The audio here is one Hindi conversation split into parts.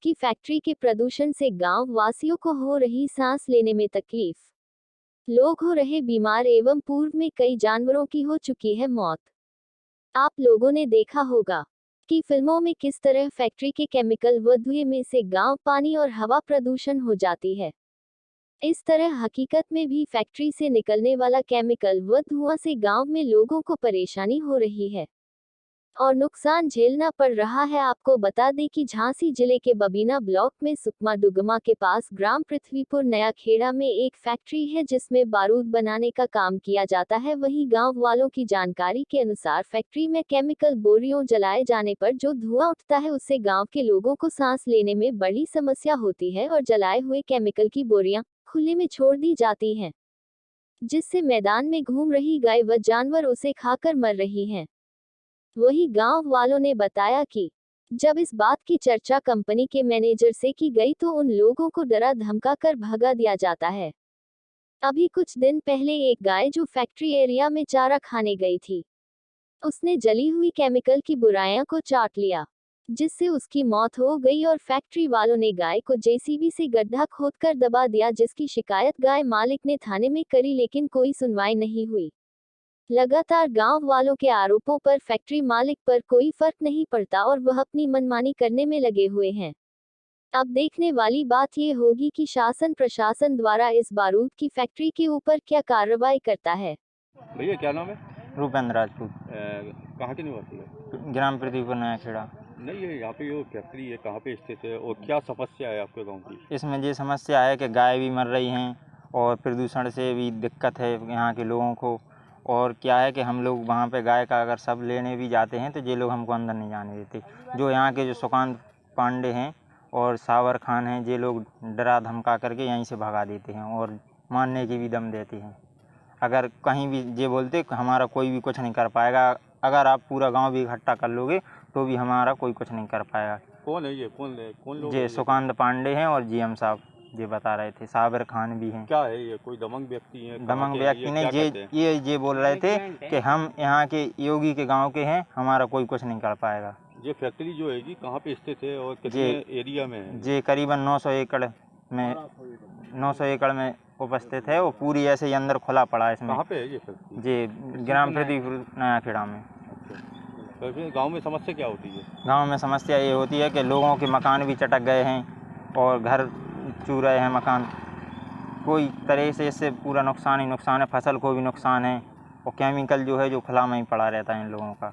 की फैक्ट्री के प्रदूषण से गांव वासियों को हो रही सांस लेने में तकलीफ, लोग हो रहे बीमार एवं पूर्व में कई जानवरों की हो चुकी है मौत। आप लोगों ने देखा होगा कि फिल्मों में किस तरह फैक्ट्री के केमिकल व धुएं में से गांव, पानी और हवा प्रदूषण हो जाती है। इस तरह हकीकत में भी फैक्ट्री से निकलने वाला केमिकल व धुआं से गांव में लोगों को परेशानी हो रही है और नुकसान झेलना पड़ रहा है। आपको बता दें कि झांसी जिले के बबीना ब्लॉक में सुकमा डुगमा के पास ग्राम पृथ्वीपुर नया खेड़ा में एक फैक्ट्री है जिसमें बारूद बनाने का काम किया जाता है। वहीं गांव वालों की जानकारी के अनुसार फैक्ट्री में केमिकल बोरियों जलाए जाने पर जो धुआं उठता है उससे गांव के लोगों को सांस लेने में बड़ी समस्या होती है और जलाए हुए केमिकल की बोरियां खुले में छोड़ दी जाती हैं, जिससे मैदान में घूम रही गाय व जानवर उसे खाकर मर रही हैं। वही गांव वालों ने बताया कि जब इस बात की चर्चा कंपनी के मैनेजर से की गई तो उन लोगों को डरा धमका कर भगा दिया जाता है। अभी कुछ दिन पहले एक गाय जो फैक्ट्री एरिया में चारा खाने गई थी, उसने जली हुई केमिकल की बुराइयां को चाट लिया, जिससे उसकी मौत हो गई और फैक्ट्री वालों ने गाय को जेसीबी से गड्ढा खोदकर दबा दिया, जिसकी शिकायत गाय मालिक ने थाने में करी लेकिन कोई सुनवाई नहीं हुई। लगातार गांव वालों के आरोपों पर फैक्ट्री मालिक पर कोई फर्क नहीं पड़ता और वह अपनी मनमानी करने में लगे हुए हैं। अब देखने वाली बात ये होगी कि शासन प्रशासन द्वारा इस बारूद की फैक्ट्री के ऊपर क्या कार्रवाई करता है। भैया क्या नाम है? रूपेंद्र राजपूत। कहाँ के निवासी है? ग्राम पृथ्वीपुर नया खेड़ा। नहीं, ये यहाँ पे जो फैक्ट्री है कहाँ पे स्थित है और क्या समस्या है आपके गांव की? इसमें ये समस्या है कि गाय भी मर रही हैं और प्रदूषण से भी दिक्कत है यहाँ के लोगों को। और क्या है कि हम लोग वहाँ पे गाय का अगर सब लेने भी जाते हैं तो ये लोग हमको अंदर नहीं जाने देते। जो यहाँ के जो सुकांत पांडे हैं और सावर खान हैं, ये लोग डरा धमका करके यहीं से भगा देते हैं और मारने की भी दम देते हैं। अगर कहीं भी ये बोलते हमारा कोई भी कुछ नहीं कर पाएगा, अगर आप पूरा गांव भी इकट्ठा कर लोगे तो भी हमारा कोई कुछ नहीं कर पाएगा। कौन है ये? कौन लोग? ये सुकांत पांडे हैं और जीएम साहब ये बता रहे थे, साबिर खान भी हैं। क्या है ये? कोई दमंग व्यक्ति है? दमंग व्यक्ति नहीं, ये बोल रहे थे कि हम यहाँ के योगी के गांव के हैं, हमारा कोई कुछ नहीं कर पाएगा। ये फैक्ट्री जो है जी कहाँ पे स्थित है और कितने एरिया में है? ये करीबन 900 एकड़ में उपस्थित है और पूरी ऐसे ही अंदर खुला पड़ा है इसमें। कहाँ पे है ये फैक्ट्री? ये ग्राम पृथ्वीपुर नया खेड़ा में। तो फिर गाँव में समस्या क्या होती है? गांव में समस्या ये होती है कि लोगों के मकान भी चटक गए हैं और घर चू रहे हैं मकान। कोई तरह से इससे पूरा नुकसान ही नुकसान है, फसल को भी नुकसान है और केमिकल जो है जो खुला में ही पड़ा रहता है इन लोगों का।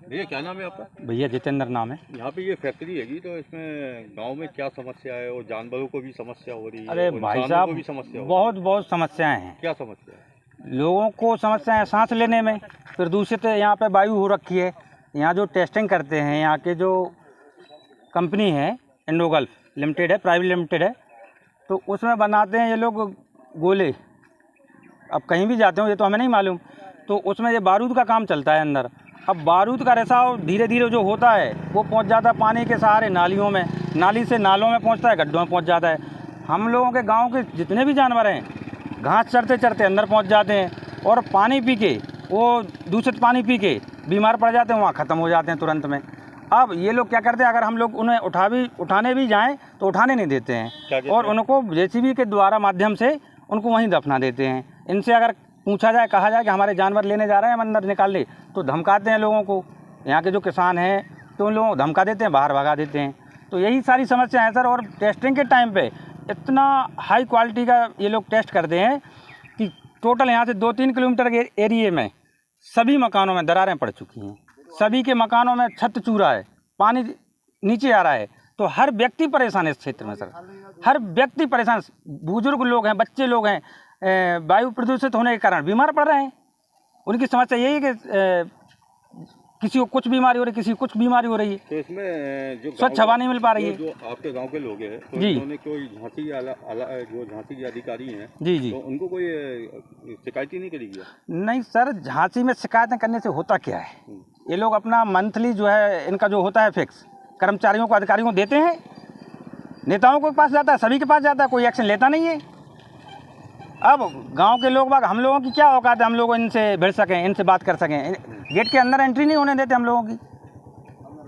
भैया क्या नाम है आपका? भैया जितेंद्र नाम है। यहाँ पे ये फैक्ट्री हैगी तो इसमें गांव में क्या समस्या है और जानवरों को भी समस्या हो रही है? अरे और भाई इंसानों साहब, को भी समस्या हो बहुत समस्याएं हैं। क्या समस्या है? लोगों को समस्या है सांस लेने में, प्रदूषित यहाँ पे वायु हो रखी है। यहाँ जो टेस्टिंग करते हैं, यहाँ के जो कंपनी है इंडोगल्फ लिमिटेड है, प्राइवेट लिमिटेड है, तो उसमें बनाते हैं ये लोग गोले। अब कहीं भी जाते हो ये तो हमें नहीं मालूम, तो उसमें ये बारूद का काम चलता है अंदर। अब बारूद का रिसाव धीरे धीरे जो होता है वो पहुंच जाता है पानी के सहारे नालियों में, नाली से नालों में पहुंचता है, गड्ढों में पहुंच जाता है। हम लोगों के गांव के जितने भी जानवर हैं घास चरते चरते अंदर पहुंच जाते हैं और पानी पी के, वो दूषित पानी पी के बीमार पड़ जाते हैं, वहाँ ख़त्म हो जाते हैं तुरंत में। अब ये लोग क्या करते हैं, अगर हम लोग उन्हें उठाने भी जाएँ तो उठाने नहीं देते हैं और उनको जेसीबी के द्वारा माध्यम से उनको वहीं दफना देते हैं। इनसे अगर पूछा जाए, कहा जाए कि हमारे जानवर लेने जा रहे हैं, हम अंदर निकाल ले, तो धमकाते हैं लोगों को। यहाँ के जो किसान हैं तो उन लोगों को धमका देते हैं, बाहर भगा देते हैं। तो यही सारी समस्या है सर। और टेस्टिंग के टाइम पे इतना हाई क्वालिटी का ये लोग टेस्ट करते हैं कि टोटल यहाँ से 2-3 किलोमीटर के एरिए में सभी मकानों में दरारें पड़ चुकी हैं, सभी के मकानों में छत चूरा है, पानी नीचे आ रहा है। तो हर व्यक्ति परेशान है इस क्षेत्र में सर, हर व्यक्ति परेशान। बुजुर्ग लोग हैं, बच्चे लोग हैं, वायु प्रदूषित होने के कारण बीमार पड़ रहे हैं। उनकी समस्या यही है कि किसी को कुछ बीमारी हो रही है, किसी को कुछ बीमारी हो रही है। तो इसमें जो स्वच्छ हवा नहीं मिल पा रही है। जो आपके गांव के लोग हैं तो जी, उन्होंने कोई झांसी के अधिकारी हैं जी, तो उनको कोई शिकायत ही नहीं करी गया? नहीं सर, झांसी में शिकायतें करने से होता क्या है, ये लोग अपना मंथली जो है इनका जो होता है फिक्स, कर्मचारियों को अधिकारियों को देते हैं, नेताओं के पास जाता है, सभी के पास जाता है, कोई एक्शन लेता नहीं है। अब गांव के लोग बाग, हम लोगों की क्या औकात है, हम लोग इनसे भिड़ सकें, इनसे बात कर सकें? गेट के अंदर एंट्री नहीं होने देते हम लोगों की।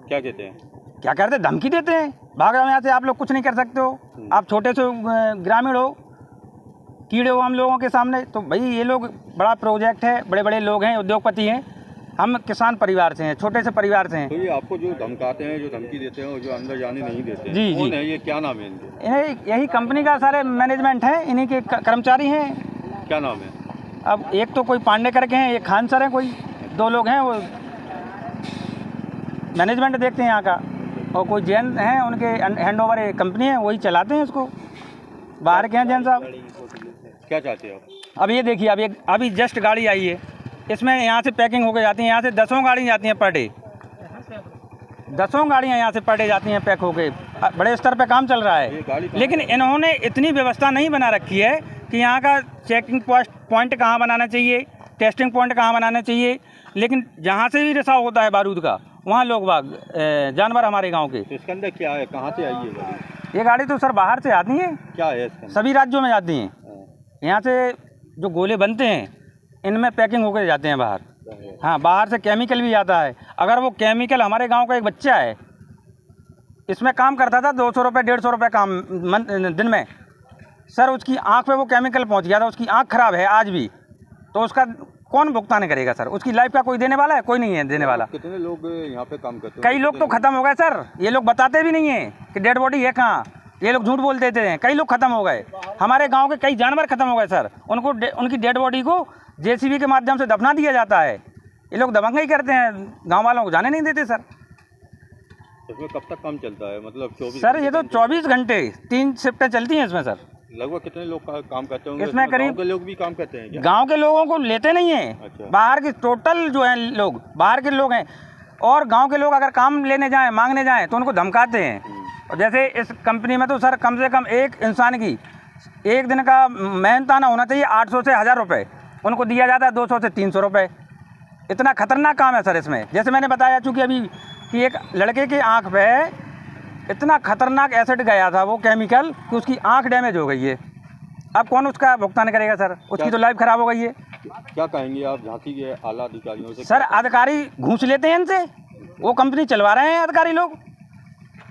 क्या कहते हैं? क्या करते, धमकी देते हैं, भाग जाओ यहाँ से, आप लोग कुछ नहीं कर सकते हो, आप छोटे से ग्रामीण हो, कीड़े हो हम लोगों के सामने। तो भाई ये लोग बड़ा प्रोजेक्ट है, बड़े बड़े लोग हैं, उद्योगपति हैं, हम किसान परिवार से हैं, छोटे से परिवार से हैं। तो ये आपको जो धमकाते हैं, जो धमकी देते हैं और जो अंदर जाने नहीं देते, जी, कौन जी। है ये, क्या नाम है इनके? इन्हें यही कंपनी का सारे मैनेजमेंट है, इन्हीं के कर्मचारी हैं। क्या नाम है? अब एक तो कोई पांडे करके हैं, एक खान सर हैं, कोई 2 लोग हैं, वो मैनेजमेंट देखते हैं यहाँ का, और कोई जैन हैं, उनके हैंड ओवर कंपनी है, वही चलाते हैं इसको, बाहर के हैं जैन साहब। क्या चाहते हो आप? अब ये देखिए, अभी जस्ट गाड़ी आई है, इसमें यहाँ से पैकिंग होकर जाती है, यहाँ से 10 गाड़ियाँ जाती हैं पर डे, 10 गाड़ियाँ यहाँ से पर डे जाती हैं पैक होके, बड़े स्तर पे काम चल रहा है। लेकिन इन्होंने इतनी व्यवस्था नहीं बना रखी है कि यहाँ का चेकिंग पॉइंट कहाँ बनाना चाहिए, टेस्टिंग पॉइंट कहाँ बनाना चाहिए। लेकिन जहाँ से भी रिसाव होता है बारूद का, वहाँ लोग बाग जानवर हमारे गाँव के। तो इसके अंदर क्या है, कहाँ से आई है गाड़ी? ये गाड़ी तो सर बाहर से आती है, क्या है इसके अंदर? सभी राज्यों में जाती हैं। यहाँ से जो गोले बनते हैं, इनमें पैकिंग होकर जाते हैं बाहर। हाँ, बाहर से केमिकल भी आता है। अगर वो केमिकल, हमारे गांव का एक बच्चा है, इसमें काम करता था, 200 रुपये 150 रुपये काम दिन में, सर उसकी आँख पे वो केमिकल पहुंच गया था, उसकी आँख खराब है आज भी, तो उसका कौन भुगतान करेगा सर? उसकी लाइफ का कोई देने वाला है? कोई नहीं है देने वाला। कितने लोग यहाँ पे काम करते हैं? कई लोग तो ख़त्म हो गए सर, ये लोग बताते भी नहीं हैं कि डेड बॉडी है कहाँ, ये लोग झूठ बोल देते हैं। कई लोग ख़त्म हो गए, हमारे गांव के कई जानवर ख़त्म हो गए सर, उनकी डेड बॉडी को जेसीबी के माध्यम से दफना दिया जाता है। ये लोग दबंगई करते हैं, गांव वालों को जाने नहीं देते सर। इसमें कब तक काम चलता है, मतलब 24? सर ये तो 24 घंटे 3 शिफ्टें चलती हैं इसमें सर। लगभग कितने लोग काम करते होंगे इसमें करीब गाँव के लोग भी काम करते हैं क्या? गांव के लोगों को लेते नहीं हैं। अच्छा। बाहर के टोटल जो हैं लोग, बाहर के लोग हैं, और गांव के लोग अगर काम लेने जाएं, मांगने जाएं, तो उनको धमकाते हैं। और जैसे इस कंपनी में तो सर कम से कम एक इंसान की एक दिन का मेहनताना होना चाहिए 800 से 1000 रुपये, उनको दिया जाता है 200 से 300 रुपये। इतना खतरनाक काम है सर इसमें। जैसे मैंने बताया चूँकि अभी कि एक लड़के की आँख पे इतना खतरनाक एसिड गया था वो केमिकल कि उसकी आँख डैमेज हो गई है। अब कौन उसका भुगतान करेगा सर? उसकी तो लाइफ ख़राब हो गई है। क्या कहेंगे आप झांसी के आला अधिकारियों से? सर अधिकारी घूस लेते हैं इनसे, वो कंपनी चलवा रहे हैं अधिकारी लोग।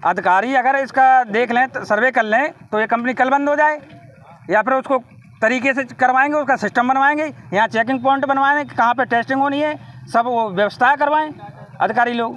अधिकारी अगर इसका देख लें, सर्वे कर लें, तो ये कंपनी कल बंद हो जाए, या फिर उसको तरीके से करवाएंगे, उसका सिस्टम बनवाएंगे, यहाँ चेकिंग पॉइंट बनवाएंगे, कहाँ पे टेस्टिंग होनी है, सब वो व्यवस्था करवाएं अधिकारी लोग।